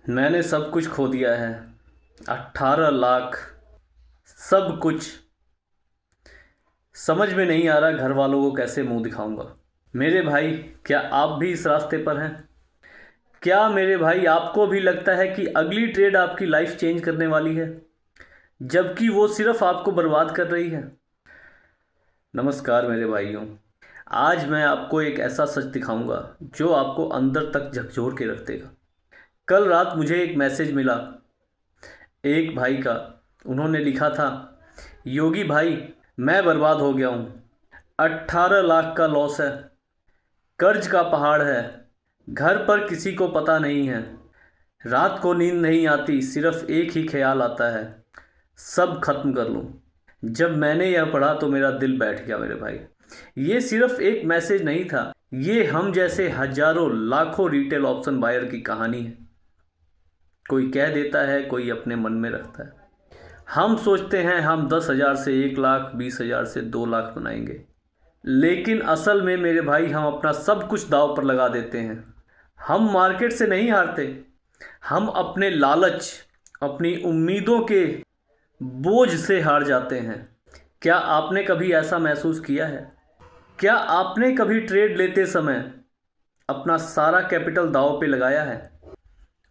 मैंने सब कुछ खो दिया है। 18 लाख, सब कुछ। समझ में नहीं आ रहा घर वालों को कैसे मुंह दिखाऊंगा। मेरे भाई, क्या आप भी इस रास्ते पर हैं? क्या मेरे भाई आपको भी लगता है कि अगली ट्रेड आपकी लाइफ चेंज करने वाली है, जबकि वो सिर्फ आपको बर्बाद कर रही है? नमस्कार मेरे भाइयों। आज मैं आपको एक ऐसा सच दिखाऊंगा जो आपको अंदर तक झकझोर के रख देगा। कल रात मुझे एक मैसेज मिला एक भाई का। उन्होंने लिखा था, योगी भाई, मैं बर्बाद हो गया हूँ। 18 लाख का लॉस है, कर्ज का पहाड़ है, घर पर किसी को पता नहीं है, रात को नींद नहीं आती, सिर्फ एक ही ख्याल आता है, सब खत्म कर लूँ। जब मैंने यह पढ़ा तो मेरा दिल बैठ गया मेरे भाई। ये सिर्फ एक मैसेज नहीं था, ये हम जैसे हजारों लाखों रिटेल ऑप्शन बायर की कहानी है। कोई कह देता है, कोई अपने मन में रखता है। हम सोचते हैं हम 10,000 से 1 लाख, 20,000 से 2 लाख बनाएंगे, लेकिन असल में मेरे भाई हम अपना सब कुछ दांव पर लगा देते हैं। हम मार्केट से नहीं हारते, हम अपने लालच, अपनी उम्मीदों के बोझ से हार जाते हैं। क्या आपने कभी ऐसा महसूस किया है? क्या आपने कभी ट्रेड लेते समय अपना सारा कैपिटल दांव पे लगाया है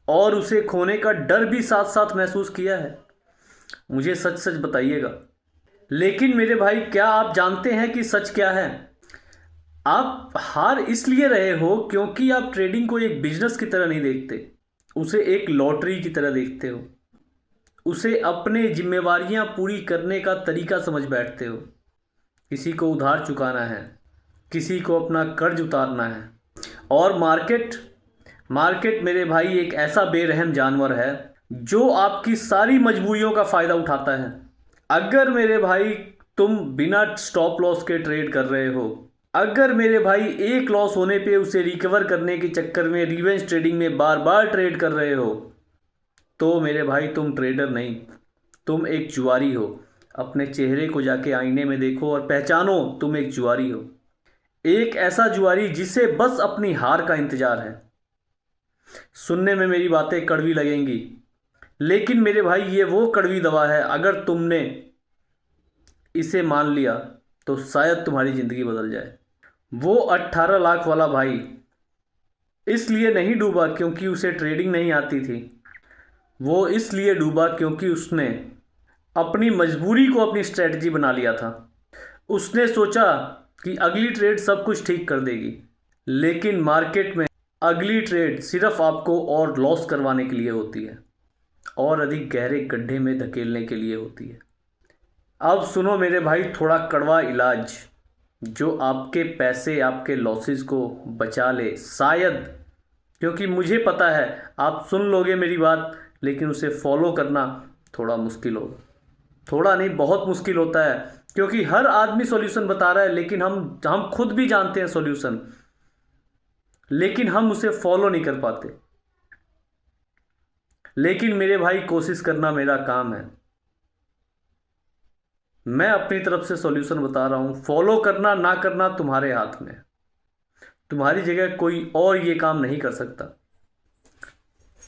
और उसे खोने का डर भी साथ साथ महसूस किया है? मुझे सच सच बताइएगा। लेकिन मेरे भाई, क्या आप जानते हैं कि सच क्या है? आप हार इसलिए रहे हो क्योंकि आप ट्रेडिंग को एक बिजनेस की तरह नहीं देखते, उसे एक लॉटरी की तरह देखते हो। उसे अपने जिम्मेवारियां पूरी करने का तरीका समझ बैठते हो। किसी को उधार चुकाना है, किसी को अपना कर्ज उतारना है। और मार्केट मार्केट मेरे भाई एक ऐसा बेरहम जानवर है जो आपकी सारी मजबूरियों का फ़ायदा उठाता है। अगर मेरे भाई तुम बिना स्टॉप लॉस के ट्रेड कर रहे हो, अगर मेरे भाई एक लॉस होने पे उसे रिकवर करने के चक्कर में रिवेंज ट्रेडिंग में बार बार ट्रेड कर रहे हो, तो मेरे भाई तुम ट्रेडर नहीं, तुम एक जुआरी हो। अपने चेहरे को जाके आईने में देखो और पहचानो तुम एक जुआरी हो। एक ऐसा जुआरी जिसे बस अपनी हार का इंतजार है। सुनने में मेरी बातें कड़वी लगेंगी, लेकिन मेरे भाई ये वो कड़वी दवा है, अगर तुमने इसे मान लिया तो शायद तुम्हारी ज़िंदगी बदल जाए। वो 18 लाख वाला भाई इसलिए नहीं डूबा क्योंकि उसे ट्रेडिंग नहीं आती थी। वो इसलिए डूबा क्योंकि उसने अपनी मजबूरी को अपनी स्ट्रेटजी बना लिया था। उसने सोचा कि अगली ट्रेड सब कुछ ठीक कर देगी, लेकिन मार्केट में अगली ट्रेड सिर्फ आपको और लॉस करवाने के लिए होती है, और अधिक गहरे गड्ढे में धकेलने के लिए होती है। अब सुनो मेरे भाई, थोड़ा कड़वा इलाज जो आपके पैसे, आपके लॉसेस को बचा ले शायद। क्योंकि मुझे पता है आप सुन लोगे मेरी बात, लेकिन उसे फॉलो करना थोड़ा मुश्किल होगा। थोड़ा नहीं, बहुत मुश्किल होता है, क्योंकि हर आदमी सॉल्यूशन बता रहा है, लेकिन हम खुद भी जानते हैं सॉल्यूशन, लेकिन हम उसे फॉलो नहीं कर पाते। लेकिन मेरे भाई, कोशिश करना मेरा काम है। मैं अपनी तरफ से सॉल्यूशन बता रहा हूं, फॉलो करना ना करना तुम्हारे हाथ में। तुम्हारी जगह कोई और ये काम नहीं कर सकता।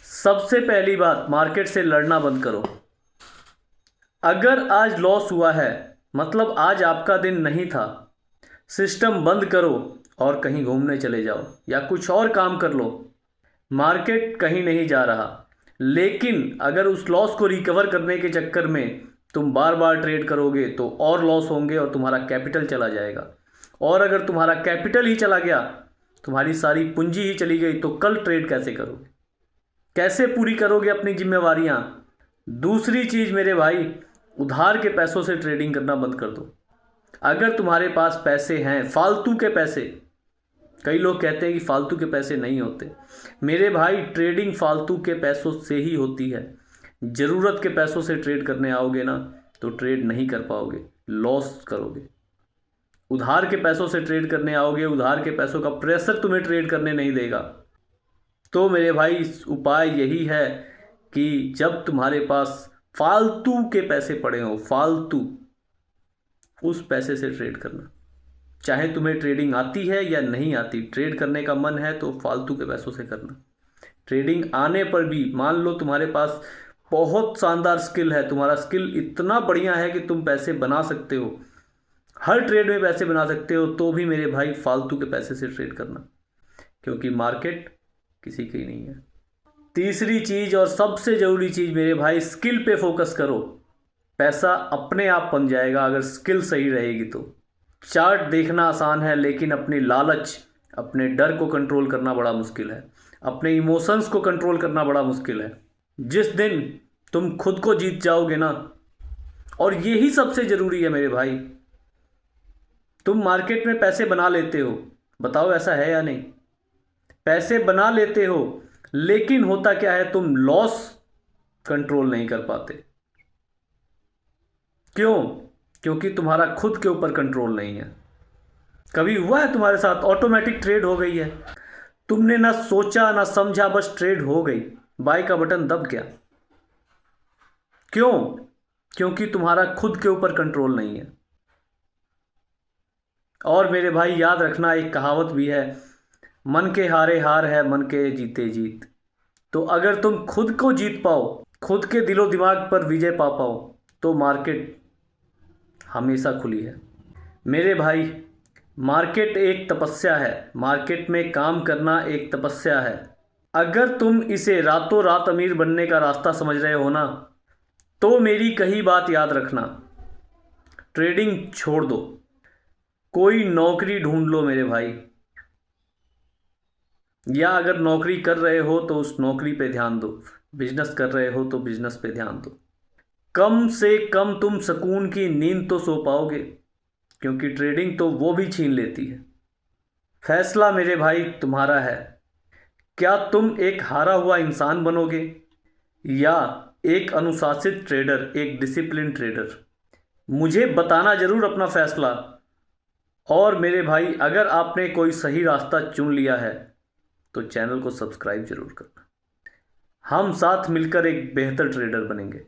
सबसे पहली बात, मार्केट से लड़ना बंद करो। अगर आज लॉस हुआ है मतलब आज आपका दिन नहीं था। सिस्टम बंद करो और कहीं घूमने चले जाओ या कुछ और काम कर लो। मार्केट कहीं नहीं जा रहा, लेकिन अगर उस लॉस को रिकवर करने के चक्कर में तुम बार बार ट्रेड करोगे तो और लॉस होंगे और तुम्हारा कैपिटल चला जाएगा। और अगर तुम्हारा कैपिटल ही चला गया, तुम्हारी सारी पूंजी ही चली गई, तो कल ट्रेड कैसे करोगे? कैसे पूरी करोगे अपनी जिम्मेवारियां? दूसरी चीज़ मेरे भाई, उधार के पैसों से ट्रेडिंग करना बंद कर दो। अगर तुम्हारे पास पैसे हैं, फालतू के पैसे, कई लोग कहते हैं कि फालतू के पैसे नहीं होते। मेरे भाई, ट्रेडिंग फालतू के पैसों से ही होती है। ज़रूरत के पैसों से ट्रेड करने आओगे ना तो ट्रेड नहीं कर पाओगे, लॉस करोगे। उधार के पैसों से ट्रेड करने आओगे, उधार के पैसों का प्रेशर तुम्हें ट्रेड करने नहीं देगा। तो मेरे भाई, उपाय यही है कि जब तुम्हारे पास फालतू के पैसे पड़े हों, फालतू, उस पैसे से ट्रेड करना। चाहे तुम्हें ट्रेडिंग आती है या नहीं आती, ट्रेड करने का मन है तो फालतू के पैसों से करना। ट्रेडिंग आने पर भी मान लो तुम्हारे पास बहुत शानदार स्किल है, तुम्हारा स्किल इतना बढ़िया है कि तुम पैसे बना सकते हो, हर ट्रेड में पैसे बना सकते हो, तो भी मेरे भाई फालतू के पैसे से ट्रेड करना, क्योंकि मार्केट किसी की नहीं है। तीसरी चीज़ और सबसे ज़रूरी चीज़ मेरे भाई, स्किल पे फोकस करो। पैसा अपने आप बन जाएगा अगर स्किल सही रहेगी तो। चार्ट देखना आसान है, लेकिन अपनी लालच, अपने डर को कंट्रोल करना बड़ा मुश्किल है, अपने इमोशंस को कंट्रोल करना बड़ा मुश्किल है। जिस दिन तुम खुद को जीत जाओगे ना, और यही सबसे ज़रूरी है मेरे भाई, तुम मार्केट में पैसे बना लेते हो, बताओ ऐसा है या नहीं? पैसे बना लेते हो, लेकिन होता क्या है, तुम लॉस कंट्रोल नहीं कर पाते। क्यों? क्योंकि तुम्हारा खुद के ऊपर कंट्रोल नहीं है। कभी हुआ है तुम्हारे साथ ऑटोमेटिक ट्रेड हो गई है, तुमने ना सोचा ना समझा, बस ट्रेड हो गई, बाय का बटन दब गया। क्यों? क्योंकि तुम्हारा खुद के ऊपर कंट्रोल नहीं है। और मेरे भाई याद रखना, एक कहावत भी है, मन के हारे हार है, मन के जीते जीत। तो अगर तुम खुद को जीत पाओ, खुद के दिलो दिमाग पर विजय पा पाओ, तो मार्केट हमेशा खुली है। मेरे भाई, मार्केट एक तपस्या है, मार्केट में काम करना एक तपस्या है। अगर तुम इसे रातों रात अमीर बनने का रास्ता समझ रहे हो ना, तो मेरी कही बात याद रखना, ट्रेडिंग छोड़ दो, कोई नौकरी ढूंढ लो मेरे भाई। या अगर नौकरी कर रहे हो तो उस नौकरी पे ध्यान दो, बिजनेस कर रहे हो तो बिजनेस पे ध्यान दो। कम से कम तुम सुकून की नींद तो सो पाओगे, क्योंकि ट्रेडिंग तो वो भी छीन लेती है। फैसला मेरे भाई तुम्हारा है, क्या तुम एक हारा हुआ इंसान बनोगे या एक अनुशासित ट्रेडर, एक डिसिप्लिन ट्रेडर? मुझे बताना जरूर अपना फैसला। और मेरे भाई, अगर आपने कोई सही रास्ता चुन लिया है तो चैनल को सब्सक्राइब जरूर करना। हम साथ मिलकर एक बेहतर ट्रेडर बनेंगे।